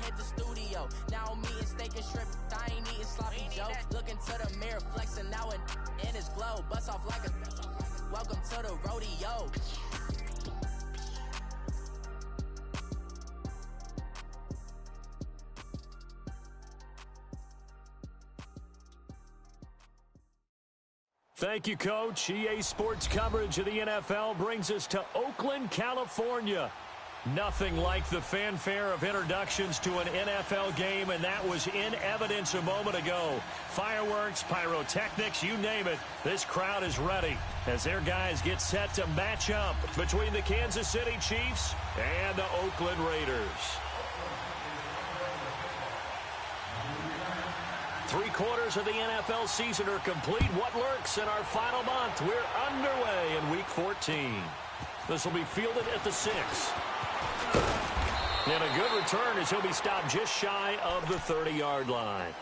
at the studio. Now I'm eating steak and shrimp, I ain't eating sloppy Joe. Look into the mirror, flexing now in his glow. Bust off like a welcome to the rodeo. Thank you, Coach. EA Sports coverage of the NFL brings us to Oakland, California. Nothing like the fanfare of introductions to an NFL game, and that was in evidence a moment ago. Fireworks, pyrotechnics, you name it. This crowd is ready as their guys get set to match up between the Kansas City Chiefs and the Oakland Raiders. 3/4 of the NFL season are complete. What lurks in our final month? We're underway in Week 14. This will be fielded at the 6. And a good return as he'll be stopped just shy of the 30-yard line.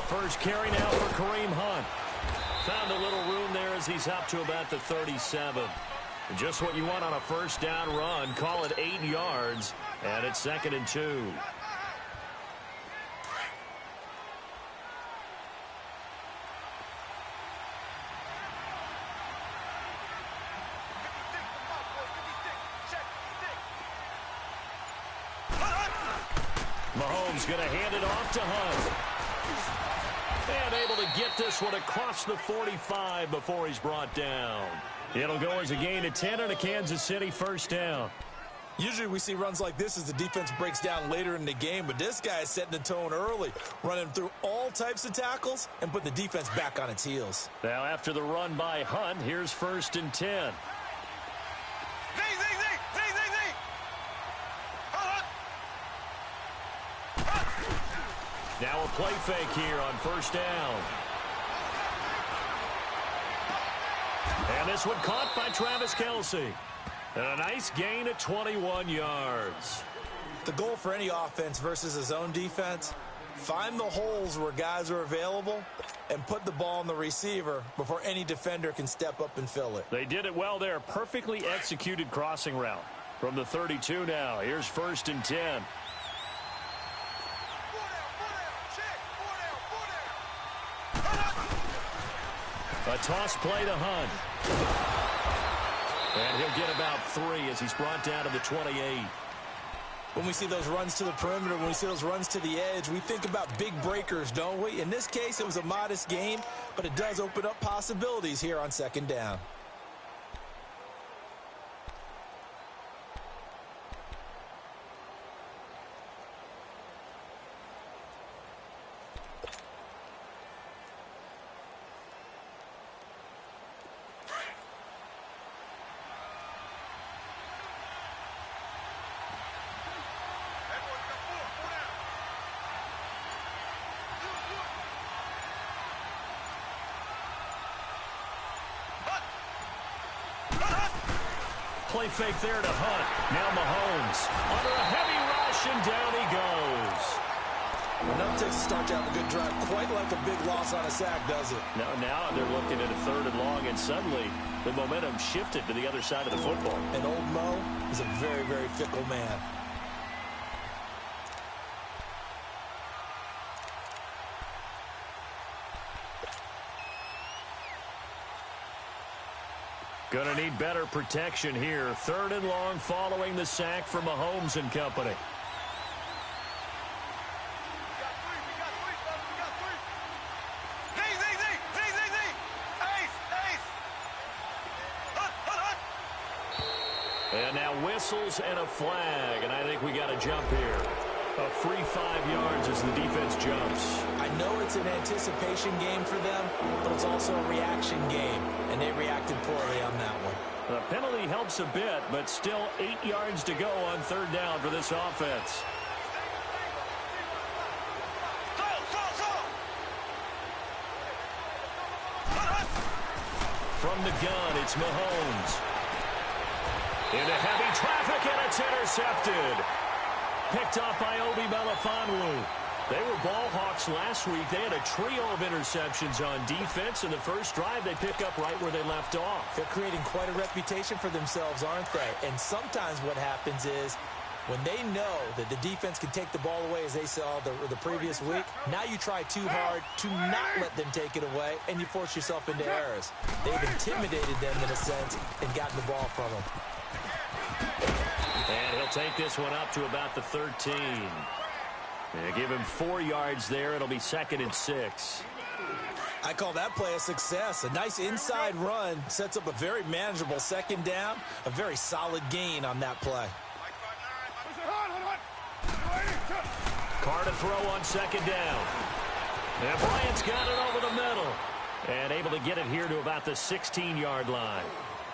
First carry now for Kareem Hunt. Found a little room there as he's up to about the 37. Just what you want on a first down run. Call it 8 yards, and it's 2nd and 2. Mahomes going to hand it off to Hunt. And able to get this one across the 45 before he's brought down. It'll go as a gain of 10 and a Kansas City first down. Usually we see runs like this as the defense breaks down later in the game, but this guy is setting the tone early, running through all types of tackles and put the defense back on its heels. Now after the run by Hunt, here's 1st and 10. Now a play fake here on first down. And this one caught by Travis Kelce. And a nice gain of 21 yards. The goal for any offense versus his own defense, find the holes where guys are available and put the ball on the receiver before any defender can step up and fill it. They did it well there. Perfectly executed crossing route. From the 32 now, here's 1st and 10. A toss play to Hunt. And he'll get about 3 as he's brought down to the 28. When we see those runs to the perimeter, when we see those runs to the edge, we think about big breakers, don't we? In this case, it was a modest gain, but it does open up possibilities here on 2nd down. Play fake there to Hunt. Now Mahomes under a heavy rush, and down he goes. Enough takes to start to have a good drive. Quite like a big loss on a sack, does it? Now they're looking at a 3rd and long, and suddenly the momentum shifted to the other side of the football. And old Mo is a very, very fickle man. Gonna need better protection here. 3rd and long following the sack from Mahomes and company. And now whistles and a flag, and I think we got a jump here. A free 5 yards as the defense jumps. I know it's an anticipation game for them, but it's also a reaction game, and they reacted poorly on that one. The penalty helps a bit, but still 8 yards to go on 3rd down for this offense. From the gun, it's Mahomes. Into heavy traffic, and it's intercepted. Picked off by Obi Melifonwu. They were ball hawks last week. They had a trio of interceptions on defense. In the first drive, they pick up right where they left off. They're creating quite a reputation for themselves, aren't they? And sometimes what happens is when they know that the defense can take the ball away, as they saw the previous week, now you try too hard to not let them take it away, and you force yourself into errors. They've intimidated them in a sense and gotten the ball from them. And he'll take this one up to about the 13. And give him 4 yards there. It'll be 2nd and 6. I call that play a success. A nice inside run sets up a very manageable second down. A very solid gain on that play. Carr to throw on 2nd down. And Bryant's got it over the middle. And able to get it here to about the 16-yard line.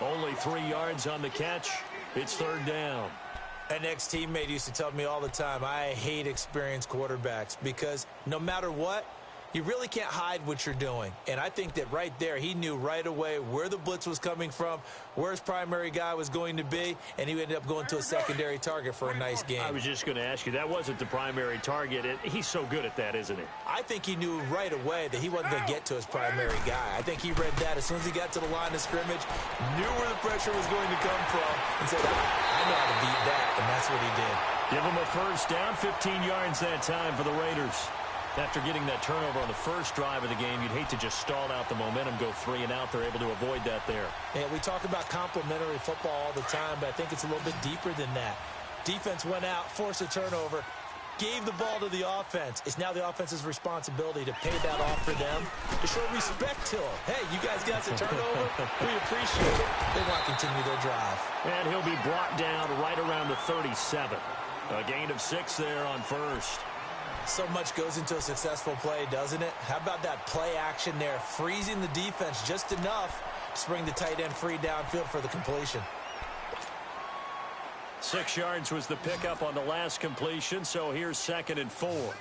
Only 3 yards on the catch. It's 3rd down. An ex-teammate used to tell me all the time, I hate experienced quarterbacks because no matter what, you really can't hide what you're doing. And I think that right there, he knew right away where the blitz was coming from, where his primary guy was going to be, and he ended up going to a secondary target for a nice game. I was just going to ask you, that wasn't the primary target. He's so good at that, isn't he? I think he knew right away that he wasn't going to get to his primary guy. I think he read that as soon as he got to the line of scrimmage, knew where the pressure was going to come from, and said, I know how to beat that, and that's what he did. Give him a first down, 15 yards that time for the Raiders. After getting that turnover on the first drive of the game, you'd hate to just stall out the momentum, go 3 and out. They're able to avoid that there. Yeah, we talk about complementary football all the time, but I think it's a little bit deeper than that. Defense went out, forced a turnover, gave the ball to the offense. It's now the offense's responsibility to pay that off for them, to show respect to them. Hey, you guys got the turnover? We appreciate it. They want to continue their drive. And he'll be brought down right around the 37. A gain of 6 there on first. So much goes into a successful play, doesn't it? How about that play action there, freezing the defense just enough to bring the tight end free downfield for the completion. 6 yards was the pickup on the last completion, so here's 2nd and 4. 7:34.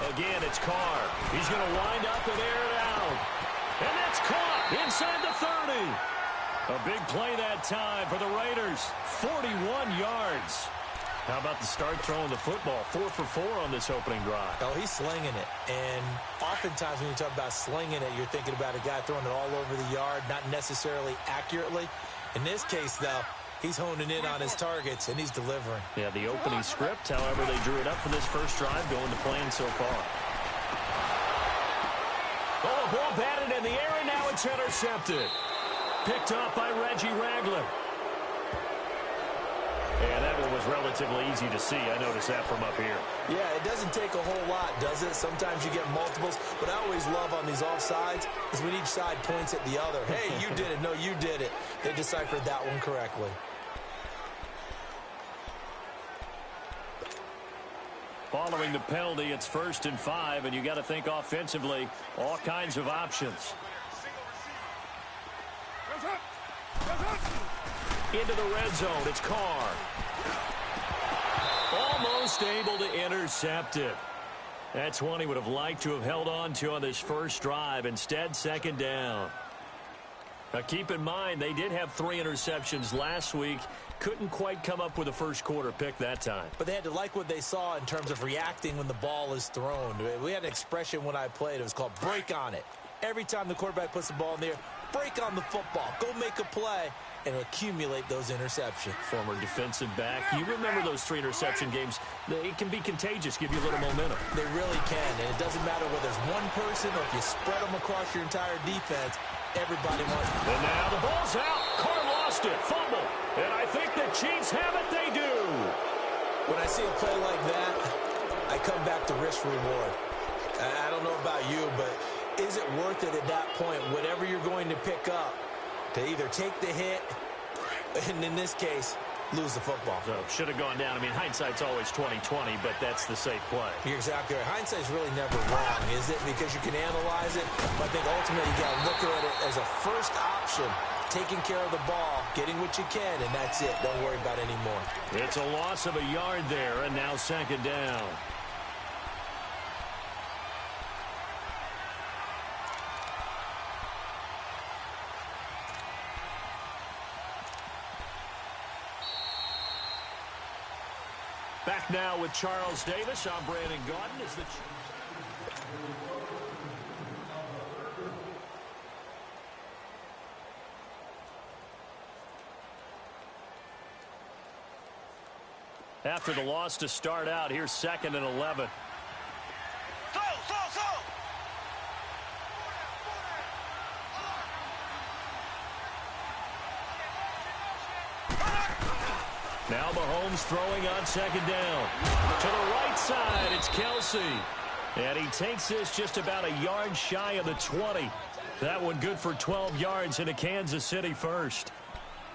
Again, it's Carr. He's going to wind up and air it out. And that's caught inside the 30. A big play that time for the Raiders. 41 yards. How about the start throwing the football? 4 for 4 on this opening drive. Oh, he's slinging it. And oftentimes when you talk about slinging it, you're thinking about a guy throwing it all over the yard, not necessarily accurately. In this case, though, he's honing in on his targets, and he's delivering. Yeah, the opening script, however, they drew it up for this first drive, going to plan so far. Oh, a ball batted in the air, and now it's intercepted. Picked off by Reggie Ragland. And that one was relatively easy to see. I noticed that from up here. Yeah, it doesn't take a whole lot, does it? Sometimes you get multiples. But I always love on these offsides is when each side points at the other. Hey, you did it. No, you did it. They deciphered that one correctly. Following the penalty, it's 1st and 5, and you got to think offensively, all kinds of options. Into the red zone, it's Carr. Almost able to intercept it. That's one he would have liked to have held on to on this first drive. Instead, 2nd down. Now, keep in mind, they did have 3 interceptions last week. Couldn't quite come up with a first quarter pick that time. But they had to like what they saw in terms of reacting when the ball is thrown. We had an expression when I played. It was called break on it. Every time the quarterback puts the ball in the air, break on the football. Go make a play and accumulate those interceptions. Former defensive back. You remember those 3 interception games. It can be contagious, give you a little momentum. They really can, and it doesn't matter whether it's one person or if you spread them across your entire defense. Everybody wants it. And now the ball's out. Carr lost it. Fumble. And I think the Chiefs have it. They do. When I see a play like that, I come back to risk reward. I don't know about you, but is it worth it at that point, whatever you're going to pick up, to either take the hit, and in this case, lose the football? So should have gone down. I mean, hindsight's always 20/20, but that's the safe play. You're exactly right. Hindsight's really never wrong, is it? Because you can analyze it, but I think ultimately you got to look at it as a first option, taking care of the ball, getting what you can, and that's it. Don't worry about it anymore. It's a loss of a yard there, and now 2nd down. Back now with Charles Davis. I'm Brandon Gaudin. As the after the loss to start out, here's 2nd and 11. Now Mahomes throwing on 2nd down. To the right side, it's Kelsey. And he takes this just about a yard shy of the 20. That one good for 12 yards into Kansas City first.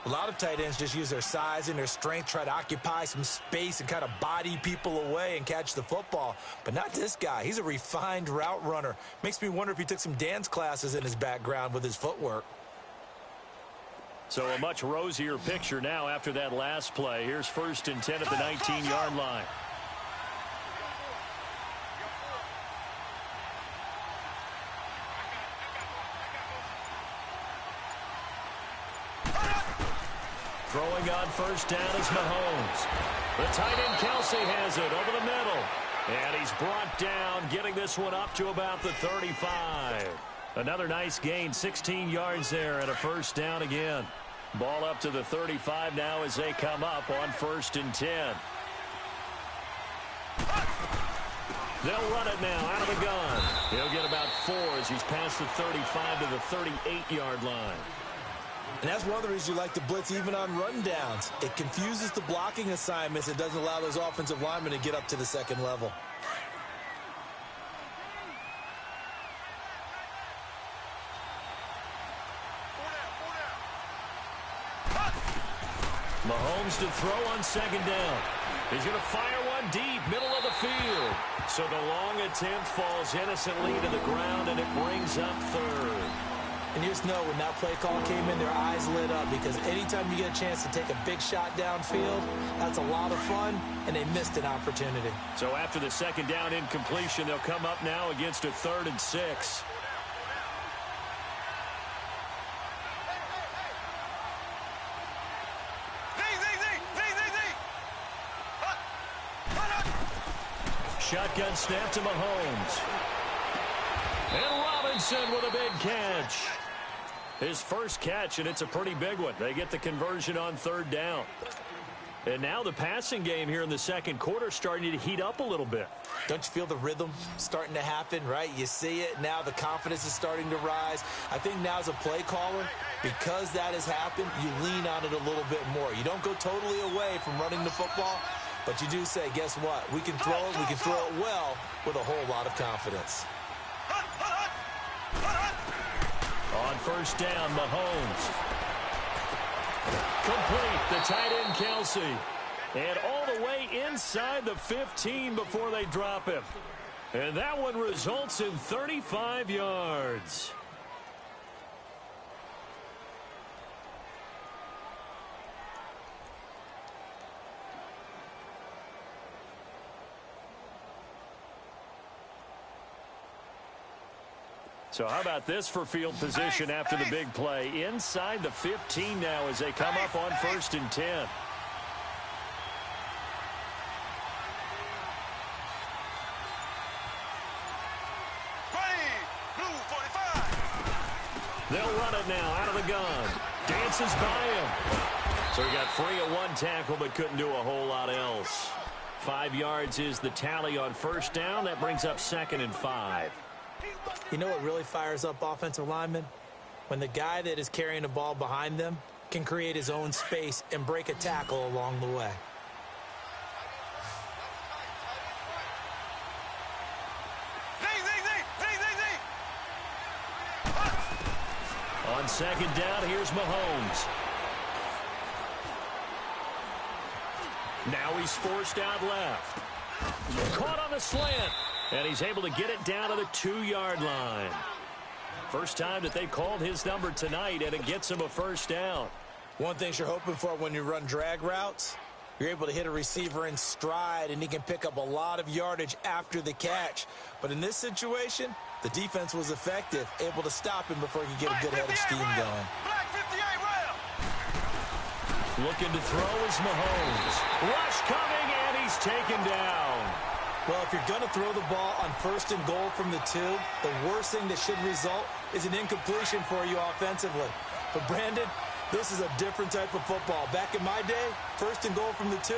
A lot of tight ends just use their size and their strength, try to occupy some space and kind of body people away and catch the football. But not this guy. He's a refined route runner. Makes me wonder if he took some dance classes in his background with his footwork. So a much rosier picture now after that last play. Here's 1st and 10 at the 19-yard line. Throwing on 1st down is Mahomes. The tight end Kelsey has it over the middle. And he's brought down, getting this one up to about the 35. Another nice gain, 16 yards there, and a 1st down again. Ball up to the 35 now as they come up on 1st and 10. They'll run it now out of the gun. He'll get about 4 as he's past the 35 to the 38-yard line. And that's one of the reasons you like to blitz even on rundowns. It confuses the blocking assignments and doesn't allow those offensive linemen to get up to the 2nd level. Mahomes to throw on 2nd down. He's going to fire one deep, middle of the field. So the long attempt falls innocently to the ground, and it brings up 3rd. And you just know when that play call came in, their eyes lit up, because anytime you get a chance to take a big shot downfield, that's a lot of fun, and they missed an opportunity. So after the 2nd down incompletion, they'll come up now against a 3rd and 6. Shotgun snap to Mahomes. And Robinson with a big catch. His first catch, and it's a pretty big one. They get the conversion on 3rd down. And now the passing game here in the 2nd quarter starting to heat up a little bit. Don't you feel the rhythm starting to happen, right? You see it. Now the confidence is starting to rise. I think now as a play caller, because that has happened, you lean on it a little bit more. You don't go totally away from running the football, but you do say, guess what? We can throw it. We can throw it well with a whole lot of confidence. On 1st down, Mahomes. Complete. The tight end, Kelsey. And all the way inside the 15 before they drop him. And that one results in 35 yards. So how about this for field position after the big play? Inside the 15 now as they come up on 1st and 10. They'll run it now out of the gun. Dances by him. So he got free of one tackle but couldn't do a whole lot else. 5 yards is the tally on 1st down. That brings up 2nd and 5. You know what really fires up offensive linemen? When the guy that is carrying the ball behind them can create his own space and break a tackle along the way. On 2nd down, here's Mahomes. Now he's forced out left. Caught on the slant. And he's able to get it down to the 2-yard line. First time that they've called his number tonight, and it gets him a 1st down. One thing you're hoping for when you run drag routes, you're able to hit a receiver in stride, and he can pick up a lot of yardage after the catch. But in this situation, the defense was effective, able to stop him before he could get a good head of steam going. Looking to throw is Mahomes. Rush coming, and he's he's taken down. Well, if you're going to throw the ball on 1st and goal from the 2, the worst thing that should result is an incompletion for you offensively. But, Brandon, this is a different type of football. Back in my day, 1st and goal from the 2,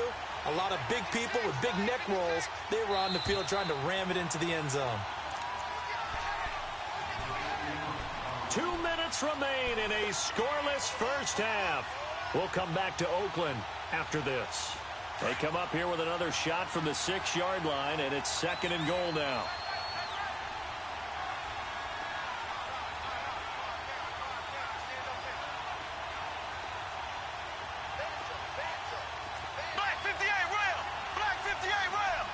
a lot of big people with big neck rolls, they were on the field trying to ram it into the end zone. 2 minutes remain in a scoreless first half. We'll come back to Oakland after this. They come up here with another shot from the 6-yard line, and it's 2nd and goal now. Black 58 rail! Black 58 rail!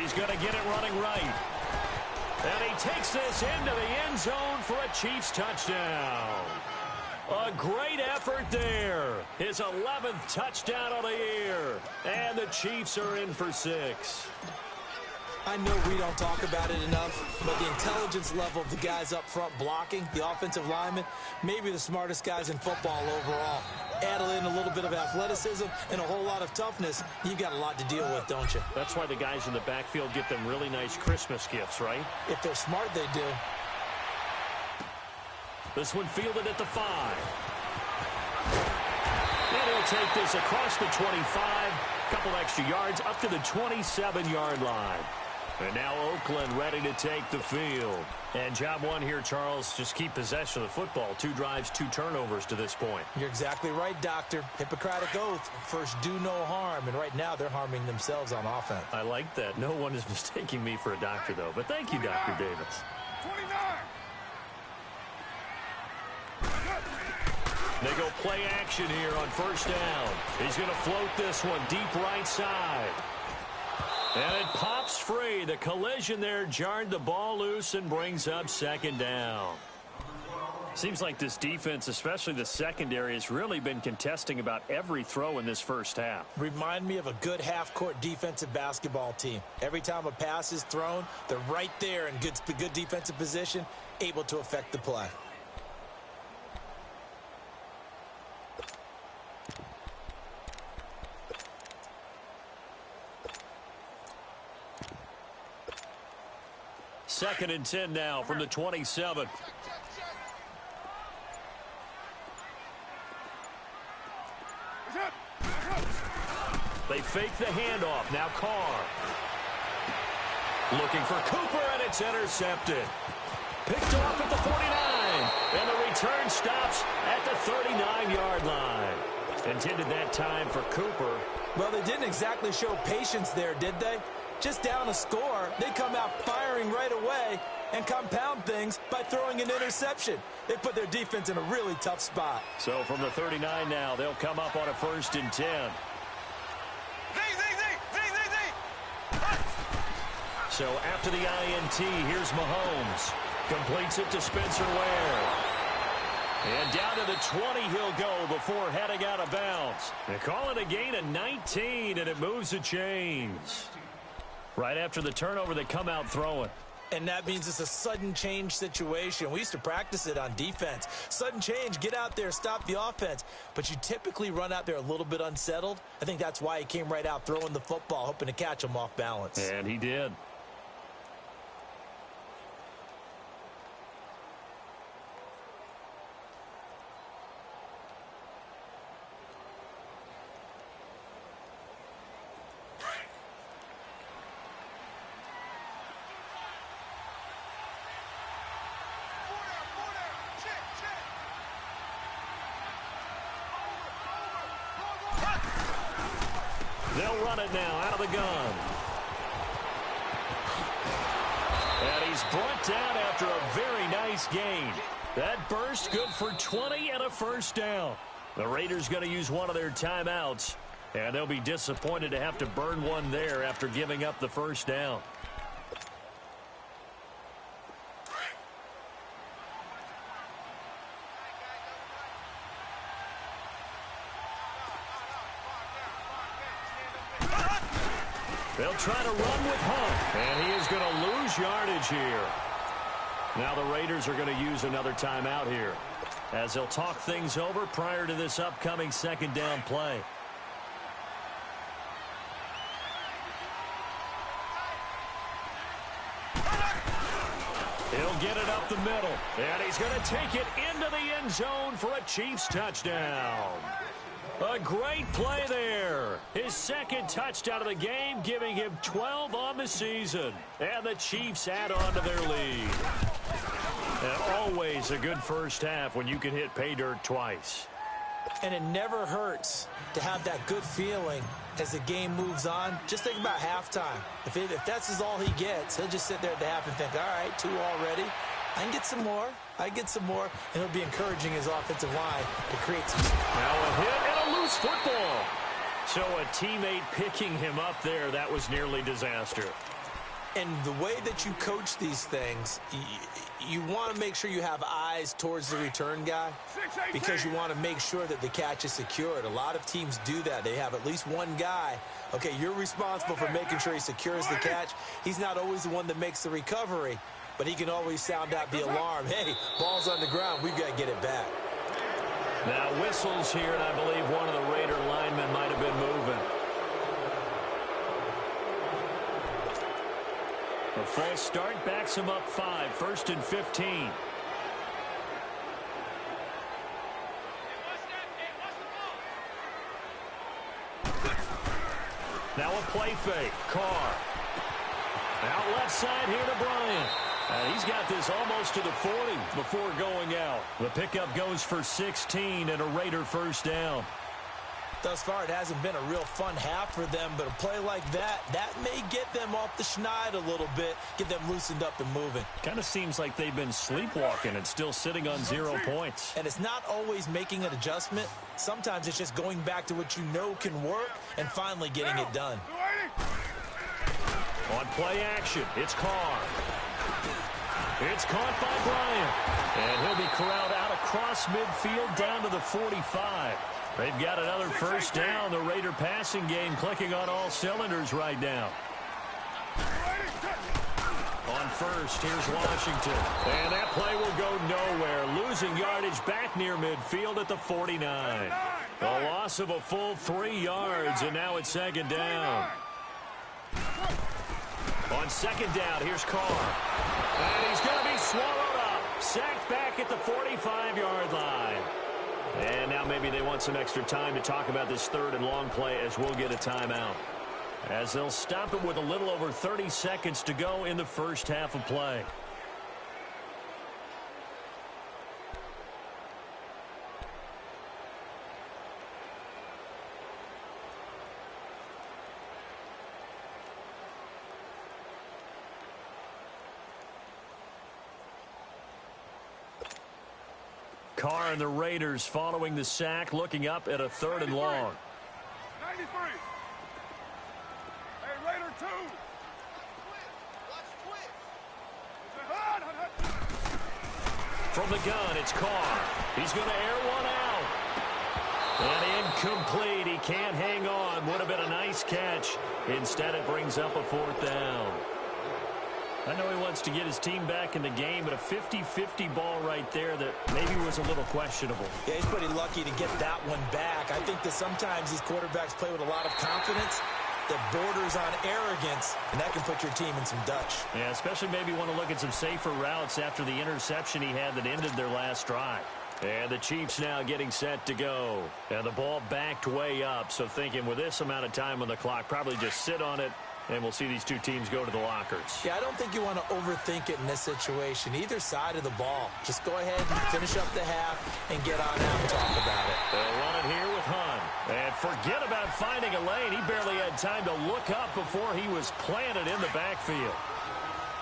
He's going to get it running right. And he takes this into the end zone for a Chiefs touchdown. A great effort there. His 11th touchdown of the year. And the Chiefs are in for 6. I know we don't talk about it enough, but the intelligence level of the guys up front blocking, the offensive linemen, maybe the smartest guys in football overall. Add in a little bit of athleticism and a whole lot of toughness, you got a lot to deal with, don't you? That's why the guys in the backfield get them really nice Christmas gifts, right? If they're smart, they do. This one fielded at the 5. And he'll take this across the 25. Couple extra yards up to the 27-yard line. And now Oakland ready to take the field. And job one here, Charles, just keep possession of the football. 2 drives, 2 turnovers to this point. You're exactly right, Doctor. Hippocratic oath. First, do no harm. And right now, they're harming themselves on offense. I like that. No one is mistaking me for a doctor, though. But thank you, Dr. Davis. 29! They go play action here on 1st down. He's going to float this one deep right side. And it pops free. The collision there jarred the ball loose and brings up 2nd down. Seems like this defense, especially the secondary, has really been contesting about every throw in this first half. Remind me of a good half-court defensive basketball team. Every time a pass is thrown, they're right there in good defensive position, able to affect the play. Second and 10 now from the 27. They fake the handoff. Now Carr. Looking for Cooper, and it's intercepted. Picked off at the 49. And the return stops at the 39-yard line. Intended that time for Cooper. Well, they didn't exactly show patience there, did they? Just down a score, they come out firing right away and compound things by throwing an interception. They put their defense in a really tough spot. So from the 39 now, they'll come up on a 1st and 10. So after the INT, here's Mahomes. Completes it to Spencer Ware. And down to the 20 he'll go before heading out of bounds. They call it a gain of 19, and it moves the chains. Right after the turnover, they come out throwing. And that means it's a sudden change situation. We used to practice it on defense. Sudden change, get out there, stop the offense. But you typically run out there a little bit unsettled. I think that's why he came right out throwing the football, hoping to catch him off balance. And he did. They'll run it now out of the gun. And he's brought down after a very nice gain. That burst good for 20 and a 1st down. The Raiders going to use one of their timeouts. And they'll be disappointed to have to burn one there after giving up the 1st down. They'll try to run with Hunt, and he is going to lose yardage here. Now the Raiders are going to use another timeout here. as they'll talk things over prior to this upcoming second down play. He'll get it up the middle, and he's going to take it into the end zone for a Chiefs touchdown. A great play there. His second touchdown of the game, giving him 12 on the season. And the Chiefs add on to their lead. And always a good first half when you can hit pay dirt twice. And it never hurts to have that good feeling as the game moves on. Just think about halftime. If that's all he gets, he'll just sit there at the half and think, all right, 2 already. I can get some more. And he'll be encouraging his offensive line to create some. Now a hit and a loose football. So a teammate picking him up there, that was nearly disaster. And the way that you coach these things, you want to make sure you have eyes towards the return guy because you want to make sure that the catch is secured. A lot of teams do that. They have at least one guy. Okay, you're responsible for making sure he secures the catch. He's not always the one that makes the recovery, but he can always sound out the alarm. Hey, ball's on the ground. We've got to get it back. Now whistles here, and I believe one of the Raider linemen might have been moving. A false start backs him up 5, 1st and 15. Now a play fake. Carr. Out left side here to Bryant. And he's got this almost to the 40 before going out. The pickup goes for 16 and a Raider first down. Thus far, it hasn't been a real fun half for them, but a play like that may get them off the schneid a little bit, get them loosened up and moving. Kind of seems like they've been sleepwalking and still sitting on 0 points. And it's not always making an adjustment. Sometimes it's just going back to what you know can work and finally getting it done. On play action, it's Carr. It's caught by Bryant. And he'll be corralled out across midfield down to the 45. They've got another first down. The Raider passing game clicking on all cylinders right now. On first, here's Washington. And that play will go nowhere. Losing yardage back near midfield at the 49. A loss of a full 3 yards, and now it's second down. On second down, here's Carr. And he's going to be swallowed up. Sacked back at the 45-yard line. And now maybe they want some extra time to talk about this third and long play as we'll get a timeout. As they'll stop it with a little over 30 seconds to go in the first half of play. Carr and the Raiders following the sack, looking up at a third and long. 93. Hey, Raider 2. From the gun, it's Carr. He's going to air one out. And incomplete. He can't hang on. Would have been a nice catch. Instead, it brings up a 4th down. I know he wants to get his team back in the game, but a 50-50 ball right there that maybe was a little questionable. Yeah, he's pretty lucky to get that one back. I think that sometimes these quarterbacks play with a lot of confidence that borders on arrogance, and that can put your team in some Dutch. Yeah, especially maybe want to look at some safer routes after the interception he had that ended their last drive. And the Chiefs now getting set to go. And the ball backed way up, so thinking with this amount of time on the clock, probably just sit on it. And we'll see these two teams go to the lockers. Yeah, I don't think you want to overthink it in this situation. Either side of the ball. Just go ahead and finish up the half and get on out and talk about it. They'll run it here with Hunt. And forget about finding a lane. He barely had time to look up before he was planted in the backfield.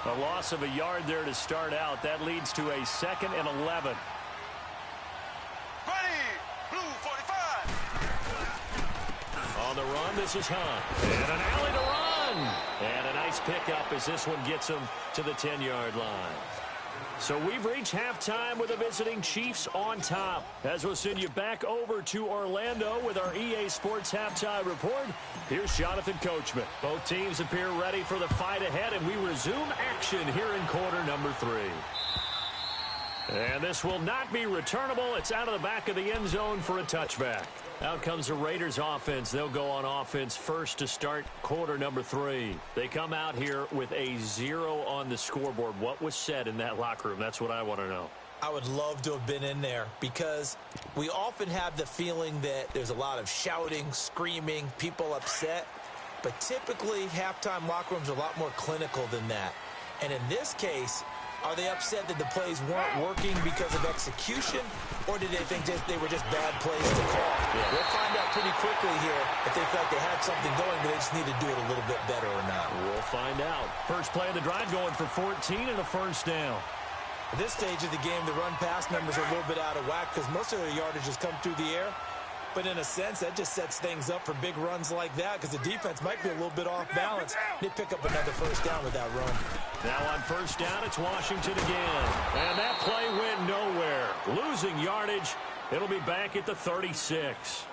A loss of a yard there to start out. That leads to a 2nd and 11. Ready, blue 45. On the run, this is Hunt. And an alley to run. And a nice pickup as this one gets him to the 10-yard line. So we've reached halftime with the visiting Chiefs on top. As we'll send you back over to Orlando with our EA Sports Halftime Report, here's Jonathan Coachman. Both teams appear ready for the fight ahead, and we resume action here in quarter number 3. And this will not be returnable. It's out of the back of the end zone for a touchback. Out comes the Raiders offense. They'll go on offense first to start quarter number 3. They come out here with a 0 on the scoreboard. What was said in that locker room? That's what I want to know. I would love to have been in there because we often have the feeling that there's a lot of shouting, screaming, people upset. But typically, halftime locker rooms are a lot more clinical than that. And in this case, are they upset that the plays weren't working because of execution, or did they think they were just bad plays to call? Yeah. We'll find out pretty quickly here if they felt they had something going, but they just need to do it a little bit better or not. We'll find out. First play of the drive going for 14 and a first down. At this stage of the game, the run-pass numbers are a little bit out of whack because most of their yardage has come through the air. But in a sense, that just sets things up for big runs like that because the defense might be a little bit off balance. They pick up another first down with that run. Now on first down, it's Washington again. And that play went nowhere. Losing yardage. It'll be back at the 36.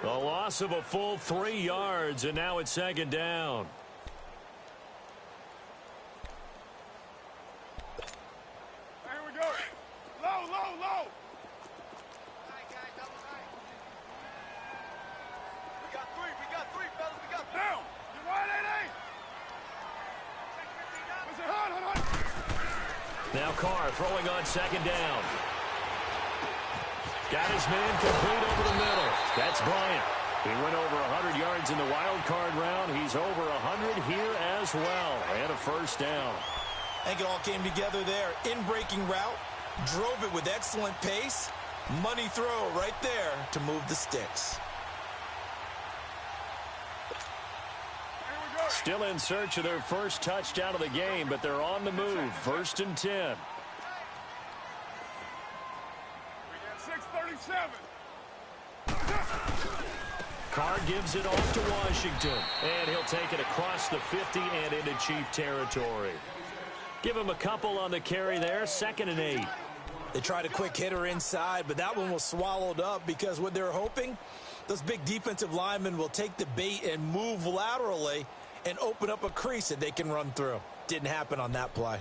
A loss of a full 3 yards, and now it's second down. Here we go. Low, low, low. We got three, fellas. We got down. You're right, 8-8. Now Carr throwing on second down. Got his man complete over the middle. That's Bryant. He went over 100 yards in the wild card round. He's over 100 here as well. And a first down. I think it all came together there. In-breaking route. Drove it with excellent pace. Money throw right there to move the sticks. Still in search of their first touchdown of the game, but they're on the move. First and 10. We got 6:37. Carr gives it off to Washington, and he'll take it across the 50 and into Chief territory. Give him a couple on the carry there. 2nd and 8. They tried a quick hitter inside, but that one was swallowed up because what they're hoping, those big defensive linemen will take the bait and move laterally and open up a crease that they can run through. Didn't happen on that play.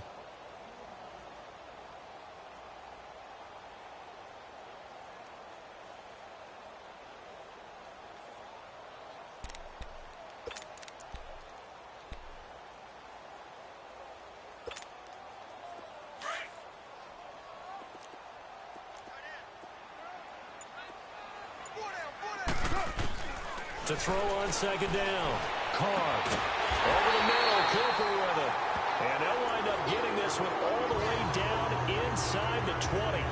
To throw on second down. Carr over the middle. Cooper with it. And they'll wind up getting this one all the way down inside the 20.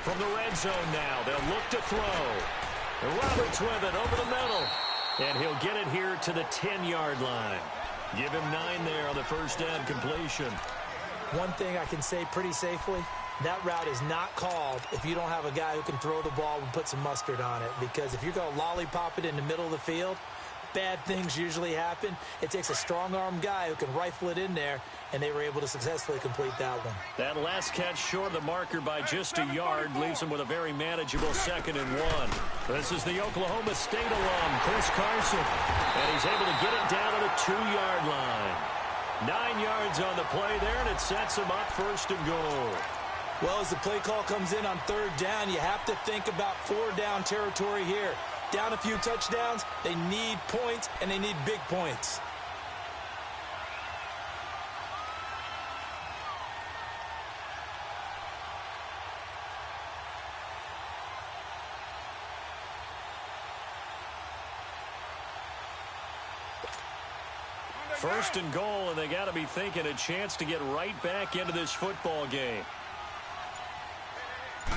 From the red zone now, they'll look to throw. And Roberts with it over the middle. And he'll get it here to the 10-yard line. Give him 9 there on the first down completion. One thing I can say pretty safely, that route is not called if you don't have a guy who can throw the ball and put some mustard on it. Because if you're going to lollipop it in the middle of the field, bad things usually happen. It takes a strong-arm guy who can rifle it in there, and they were able to successfully complete that one. That last catch short of the marker by just a yard leaves him with a very manageable 2nd and 1. This is the Oklahoma State alum, Chris Carson, and he's able to get it down to the 2-yard line. 9 yards on the play there, and it sets him up 1st and goal. Well, as the play call comes in on 3rd down, you have to think about 4-down territory here. Down a few touchdowns, they need points, and they need big points. First and goal, and they got to be thinking a chance to get right back into this football game.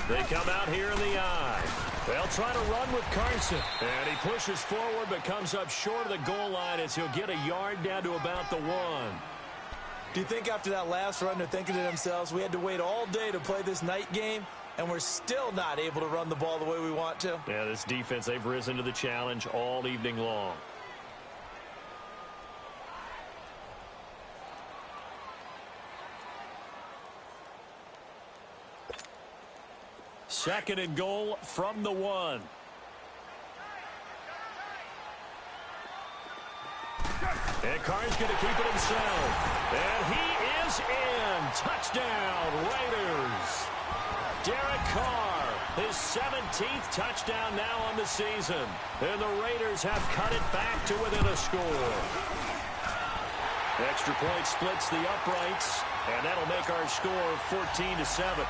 They come out here in the eye. They'll try to run with Carson. And he pushes forward but comes up short of the goal line as he'll get a yard down to about the 1. Do you think after that last run they're thinking to themselves, we had to wait all day to play this night game? and we're still not able to run the ball the way we want to. Yeah, this defense, they've risen to the challenge all evening long. Second and goal from the 1. And Carr's going to keep it himself. And he is in. Touchdown, Raiders. Derek Carr, his 17th touchdown now on the season. And the Raiders have cut it back to within a score. Extra point splits the uprights, and that'll make our score 14-7.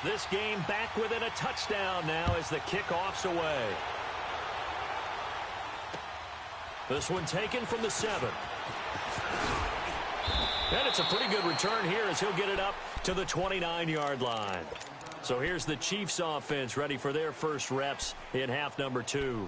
This game back within a touchdown now as the kickoff's away. This one taken from the 7. And it's a pretty good return here as he'll get it up to the 29-yard line. So here's the Chiefs offense ready for their first reps in half number 2.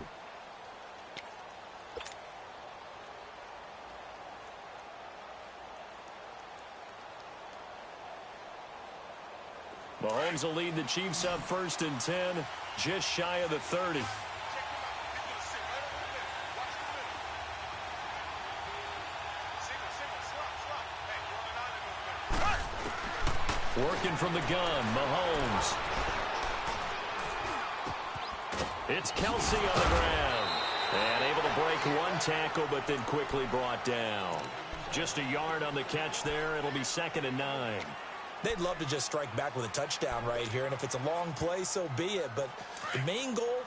Mahomes will lead the Chiefs up 1st and 10, just shy of the 30. Working from the gun, Mahomes. It's Kelsey on the ground. And able to break one tackle, but then quickly brought down. Just a yard on the catch there. It'll be 2nd and 9. They'd love to just strike back with a touchdown right here, and if it's a long play, so be it. But the main goal,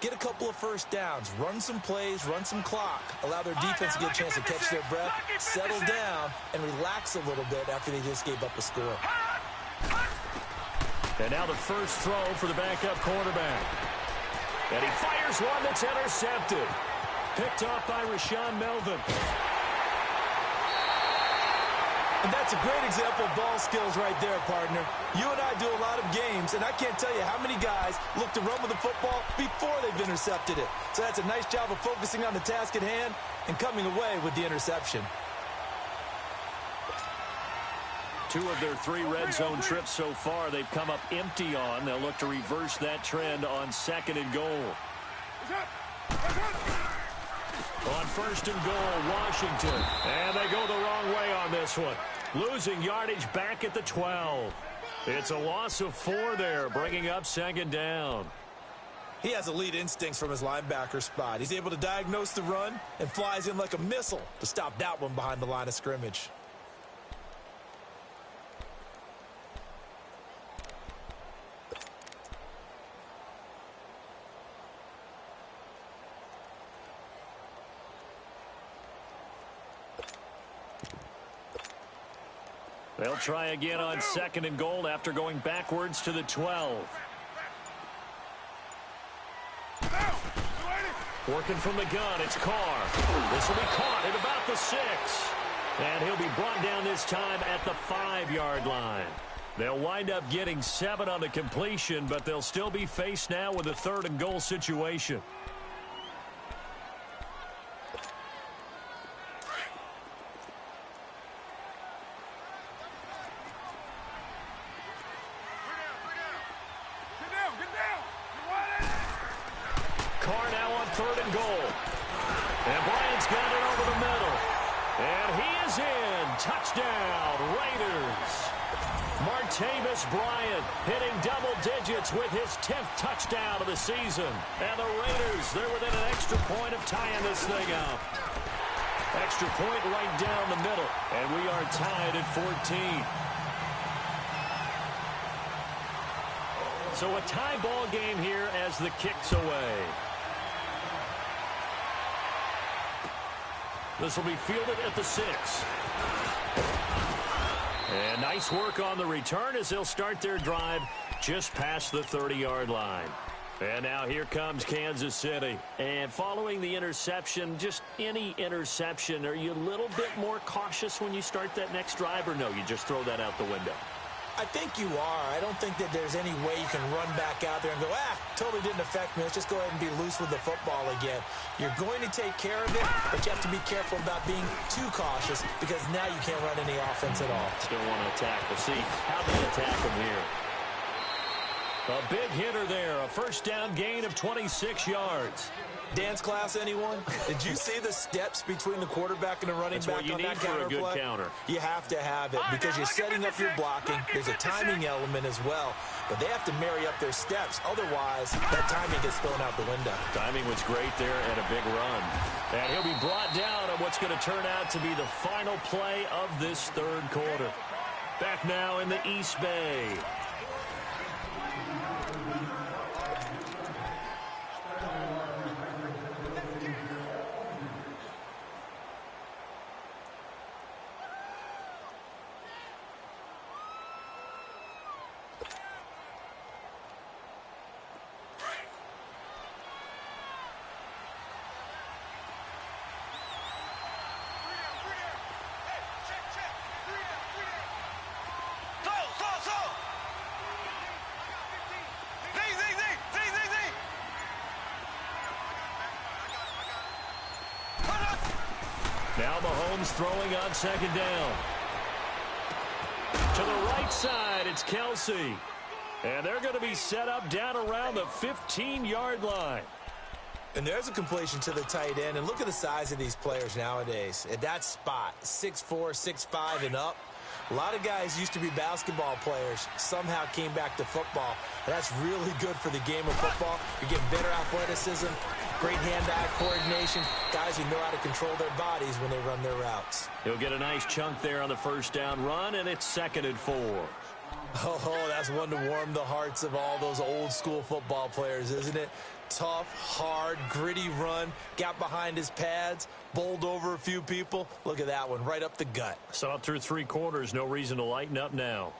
get a couple of first downs, run some plays, run some clock, allow their defense to get a chance to catch their breath, settle down, and relax a little bit after they just gave up a score. And now the first throw for the backup quarterback. And he fires one that's intercepted. Picked off by Rashaan Melvin. And that's a great example of ball skills right there, partner. You and I do a lot of games, and I can't tell you how many guys look to run with the football before they've intercepted it. So that's a nice job of focusing on the task at hand and coming away with the interception. 2 of their 3 red zone trips so far they've come up empty on. They'll look to reverse that trend on 2nd and goal. On 1st and goal, Washington. And they go the wrong way on this one. Losing yardage back at the 12. It's a loss of 4 there, bringing up 2nd down. He has elite instincts from his linebacker spot. He's able to diagnose the run and flies in like a missile to stop that one behind the line of scrimmage. They'll try again on 2nd and goal after going backwards to the 12. Working from the gun, it's Carr. This will be caught at about the 6. And he'll be brought down this time at the 5-yard line. They'll wind up getting 7 on the completion, but they'll still be faced now with a 3rd and goal situation. Carr now on 3rd and goal. And Bryant's got it over the middle. And he is in. Touchdown, Raiders. Martavis Bryant hitting double digits with his 10th touchdown of the season. And the Raiders, they're within an extra point of tying this thing up. Extra point right down the middle. And we are tied at 14. So a tie ball game here as the kick's away. This will be fielded at the 6. And nice work on the return as they'll start their drive just past the 30-yard line. And now here comes Kansas City. And following the interception, just any interception, are you a little bit more cautious when you start that next drive, or no, you just throw that out the window? I think you are. I don't think that there's any way you can run back out there and go, totally didn't affect me. Let's just go ahead and be loose with the football again. You're going to take care of it, but you have to be careful about being too cautious because now you can't run any offense at all. Still want to attack. We'll see how they attack him here. A big hitter there. A first down gain of 26 yards. Dance class, anyone? Did you see the steps between the quarterback and the running back on that counter play? That's what you need for a good counter. You have to have it because you're setting up your blocking. There's a timing element as well, but they have to marry up their steps. Otherwise, that timing gets thrown out the window. Timing was great there and a big run. And he'll be brought down on what's going to turn out to be the final play of this third quarter. Back now in the East Bay. Now Mahomes throwing on second down. To the right side, it's Kelsey. And they're going to be set up down around the 15-yard line. And there's a completion to the tight end. And look at the size of these players nowadays. At that spot, 6'4", 6'5", and up. A lot of guys used to be basketball players, somehow came back to football. And that's really good for the game of football. You're getting better athleticism, great hand-eye coordination, guys who know how to control their bodies when they run their routes. He'll get a nice chunk there on the first down run, and it's 2nd and 4. Oh, that's one to warm the hearts of all those old-school football players, isn't it? Tough, hard, gritty run, got behind his pads, bowled over a few people. Look at that one, right up the gut. Saw it through 3 quarters, no reason to lighten up now.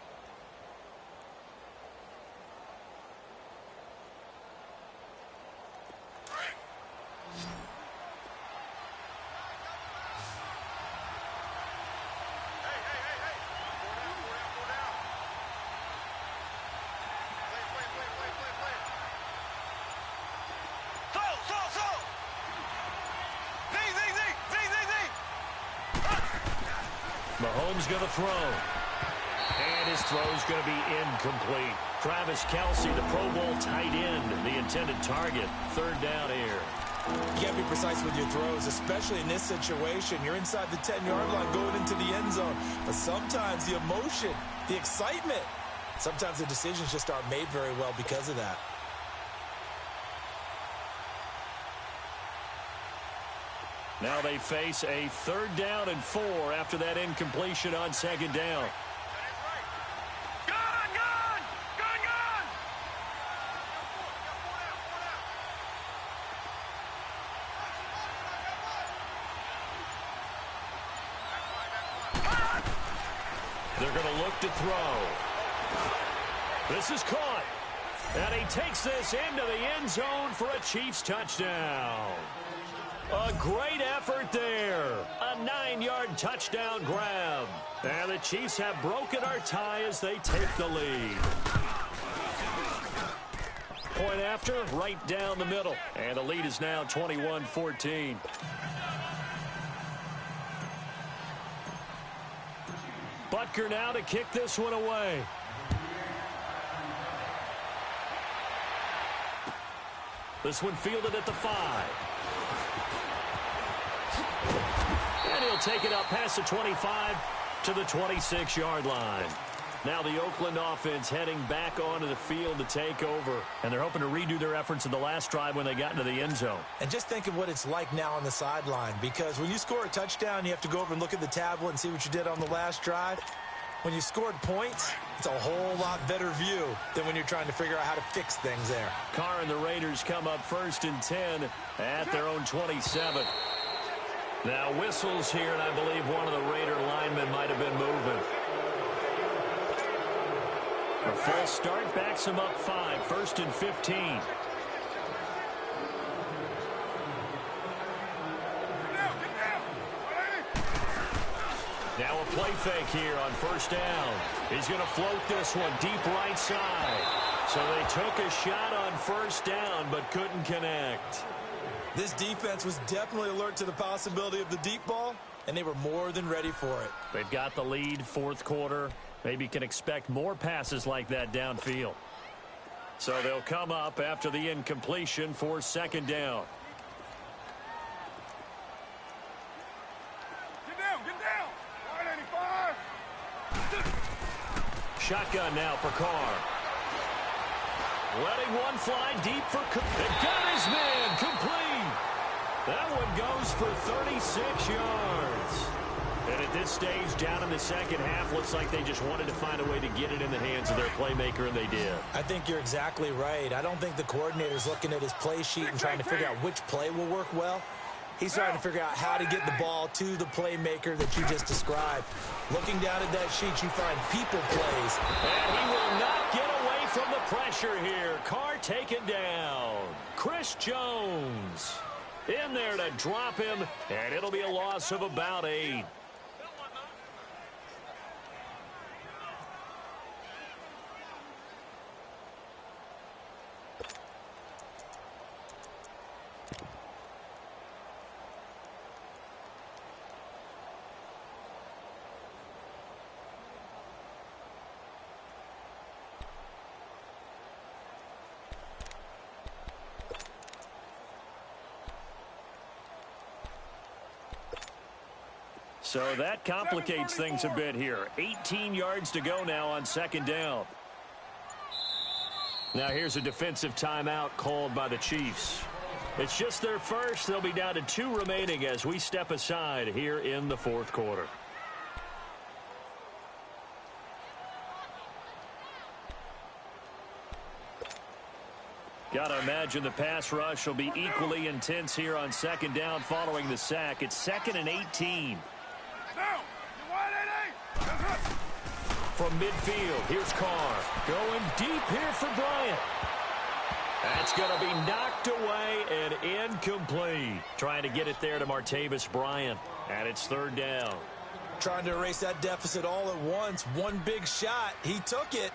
Mahomes going to throw. And his throw's going to be incomplete. Travis Kelsey, the Pro Bowl tight end, the intended target. 3rd down here. You got to be precise with your throws, especially in this situation. You're inside the 10-yard line going into the end zone. But sometimes the emotion, the excitement, sometimes the decisions just aren't made very well because of that. Now they face a 3rd down and 4 after that incompletion on 2nd down. They're going to look to throw. This is caught. And he takes this into the end zone for a Chiefs touchdown. A great effort there. A 9-yard touchdown grab. And the Chiefs have broken our tie as they take the lead. Point after, right down the middle. And the lead is now 21-14. Butker now to kick this one away. This one fielded at the 5. And he'll take it up past the 25 to the 26-yard line. Now the Oakland offense heading back onto the field to take over. And they're hoping to redo their efforts in the last drive when they got into the end zone. And just think of what it's like now on the sideline. Because when you score a touchdown, you have to go over and look at the tablet and see what you did on the last drive. When you scored points, it's a whole lot better view than when you're trying to figure out how to fix things there. Carr and the Raiders come up 1st and 10 at their own 27. Now whistles here, and I believe one of the Raider linemen might have been moving. A false start backs him up 5, 1st and 15. Now a play fake here on first down. He's going to float this one deep right side. So they took a shot on first down but couldn't connect. This defense was definitely alert to the possibility of the deep ball, and they were more than ready for it. They've got the lead, fourth quarter. Maybe can expect more passes like that downfield. So they'll come up after the incompletion for second down. Get down, get down. 185. Shotgun now for Carr. Letting one fly deep for they got his man complete. That one goes for 36 yards. And at this stage, down in the second half, looks like they just wanted to find a way to get it in the hands of their playmaker, and they did. I think you're exactly right. I don't think the coordinator's looking at his play sheet and trying to figure out which play will work well. He's trying to figure out how to get the ball to the playmaker that you just described. Looking down at that sheet, you find people plays. And he will not get away from the pressure here. Carr taken down. Chris Jones in there to drop him, and it'll be a loss of about 8. So that complicates things a bit here. 18 yards to go now on second down. Now here's a defensive timeout called by the Chiefs. It's just their first. They'll be down to 2 remaining as we step aside here in the fourth quarter. Got to imagine the pass rush will be equally intense here on second down following the sack. It's 2nd and 18. From midfield, here's Carr. Going deep here for Bryant. That's going to be knocked away and incomplete. Trying to get it there to Martavis Bryant. And it's 3rd down. Trying to erase that deficit all at once. One big shot. He took it.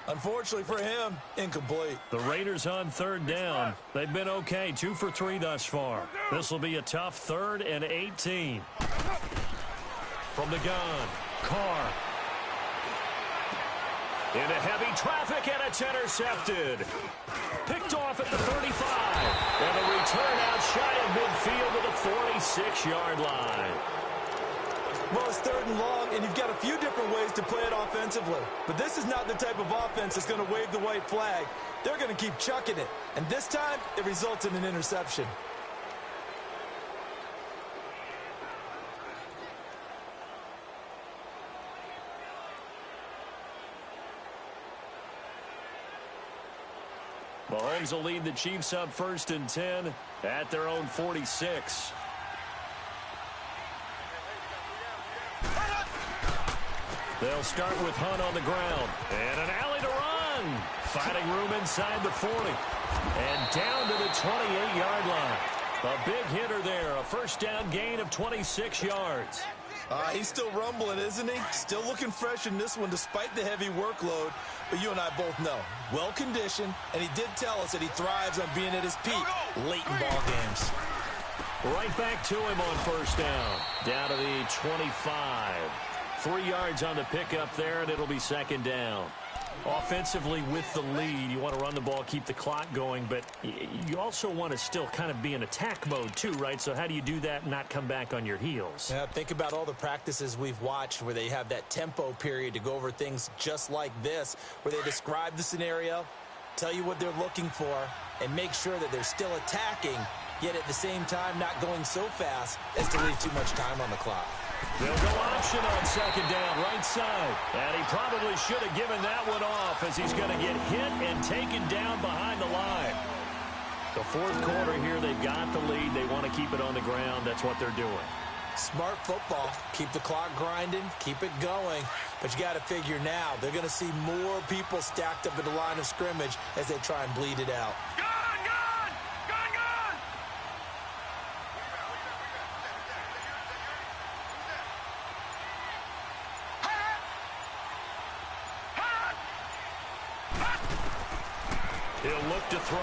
Unfortunately for him, incomplete. The Raiders on 3rd down. They've been okay. 2 for 3 thus far. This will be a tough 3rd and 18. From the gun, Carr. Into heavy traffic, and it's intercepted. Picked off at the 35. And a return out shy of midfield to the 46-yard line. Well, it's 3rd and long, and you've got a few different ways to play it offensively. But this is not the type of offense that's going to wave the white flag. They're going to keep chucking it. And this time, it results in an interception. Mahomes will lead the Chiefs up 1st and 10 at their own 46. They'll start with Hunt on the ground. And an alley to run. Fighting room inside the 40. And down to the 28-yard line. A big hitter there. A first down gain of 26 yards. He's still rumbling, isn't he? Still looking fresh in this one despite the heavy workload. But you and I both know, well-conditioned, and he did tell us that he thrives on being at his peak late in ball games. Right back to him on first down. Down to the 25. 3 yards on the pickup there, and it'll be 2nd down. Offensively with the lead, you want to run the ball, keep the clock going, but you also want to still kind of be in attack mode too, right? So how do you do that and not come back on your heels? Yeah, think about all the practices we've watched where they have that tempo period to go over things just like this, where they describe the scenario, tell you what they're looking for, and make sure that they're still attacking, yet at the same time not going so fast as to leave too much time on the clock. They'll go option on 2nd down, right side. And he probably should have given that one off as he's going to get hit and taken down behind the line. The 4th quarter here, they've got the lead. They want to keep it on the ground. That's what they're doing. Smart football. Keep the clock grinding. Keep it going. But you got to figure now, they're going to see more people stacked up at the line of scrimmage as they try and bleed it out. He'll look to throw.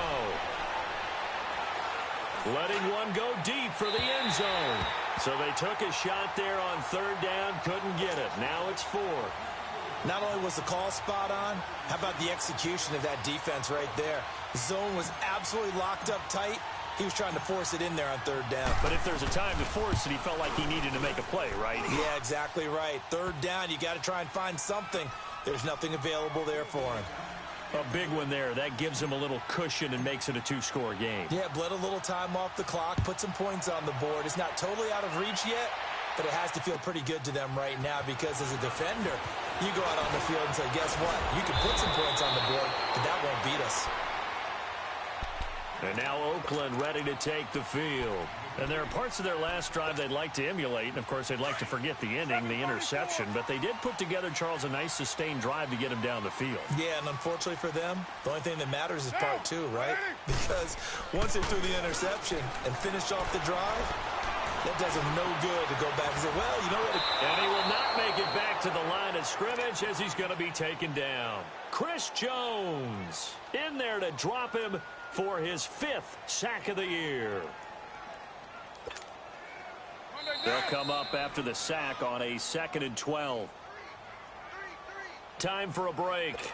Letting one go deep for the end zone. So they took a shot there on third down, couldn't get it. Now it's 4. Not only was the call spot on, how about the execution of that defense right there? Zone was absolutely locked up tight. He was trying to force it in there on third down. But if there's a time to force it, he felt like he needed to make a play, right? Yeah, exactly right. Third down, you got to try and find something. There's nothing available there for him. A big one there. That gives him a little cushion and makes it a 2-score game. Yeah, bled a little time off the clock, put some points on the board. It's not totally out of reach yet, but it has to feel pretty good to them right now because as a defender, you go out on the field and say, guess what? You can put some points on the board, but that won't beat us. And now Oakland ready to take the field. And there are parts of their last drive they'd like to emulate. And, of course, they'd like to forget the ending, the interception. But they did put together, Charles, a nice sustained drive to get him down the field. Yeah, and unfortunately for them, the only thing that matters is part 2, right? Because once they threw the interception and finished off the drive, that does him no good to go back and say, well, you know what? And he will not make it back to the line of scrimmage as he's going to be taken down. Chris Jones in there to drop him for his 5th sack of the year. They'll come up after the sack on a 2nd and 12. Time for a break.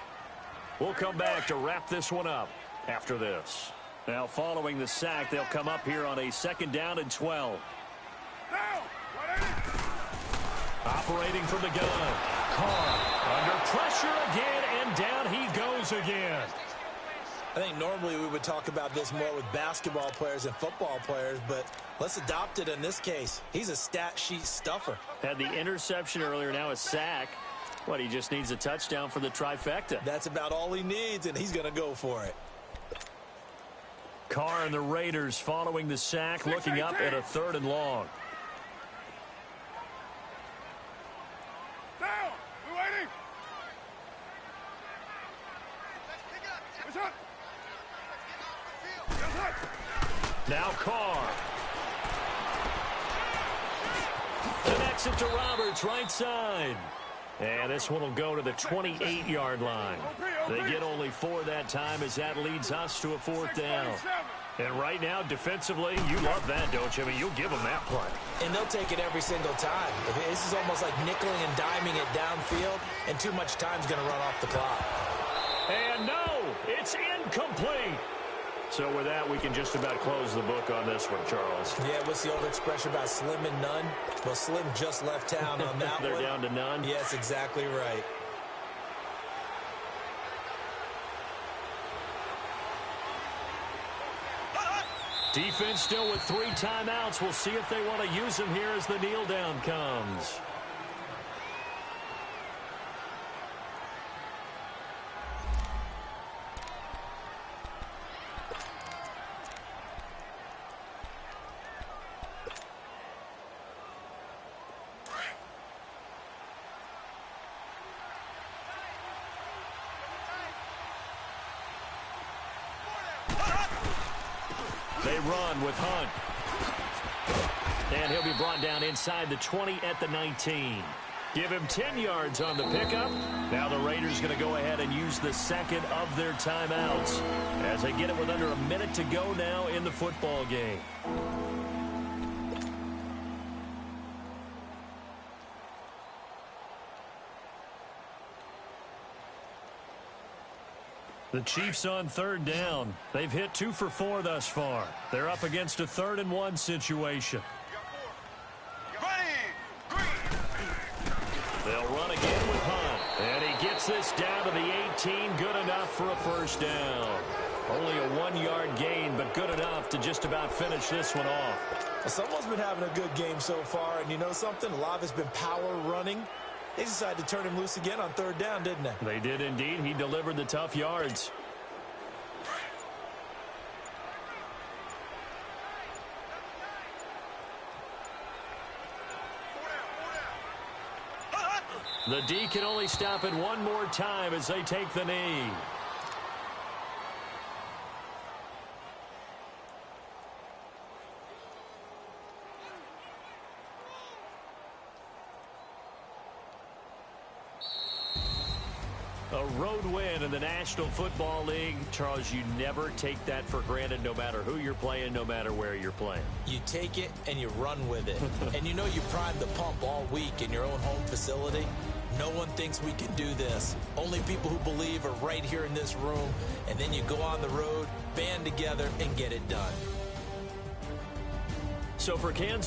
We'll come back to wrap this one up after this. Now following the sack, they'll come up here on a 2nd down and 12. Operating from the gun. Carr under pressure again, and down he goes again. I think normally we would talk about this more with basketball players and football players, but let's adopt it in this case. He's a stat sheet stuffer. Had the interception earlier, now a sack. What, he just needs a touchdown for the trifecta. That's about all he needs, and he's going to go for it. Carr and the Raiders following the sack, looking up at a 3rd and long. Down! We're waiting! What's up? Now Carr. Connects it to Roberts, right side. And this one will go to the 28-yard line. They get only 4 that time as that leads us to a 4th down. And right now, defensively, you love that, don't you? I mean, you'll give them that play. And they'll take it every single time. This is almost like nickeling and diming it downfield, and too much time's going to run off the clock. And no, it's incomplete. So with that, we can just about close the book on this one, Charles. Yeah, what's the old expression about slim and none? Well, Slim just left town on that They're one. down to none? Yes, exactly right. Defense still with 3 timeouts. We'll see if they want to use them here as the kneel down comes. They run with Hunt. And he'll be brought down inside the 20 at the 19. Give him 10 yards on the pickup. Now the Raiders going to go ahead and use the 2nd of their timeouts as they get it with under a minute to go now in the football game. The Chiefs on 3rd down. They've hit 2 for 4 thus far. They're up against a 3rd and 1 situation. They'll run again with Hunt. And he gets this down to the 18. Good enough for a 1st down. Only a 1-yard gain, but good enough to just about finish this one off. Well, someone's been having a good game so far, and you know something? A lot of it's been power running. They decided to turn him loose again on 3rd down, didn't they? They did indeed. He delivered the tough yards. The D can only stop it one more time as they take the knee. A road win in the National Football League. Charles, you never take that for granted, no matter who you're playing, no matter where you're playing. You take it and you run with it. And you know you primed the pump all week in your own home facility. No one thinks we can do this. Only people who believe are right here in this room. And then you go on the road, band together, and get it done. So for Kansas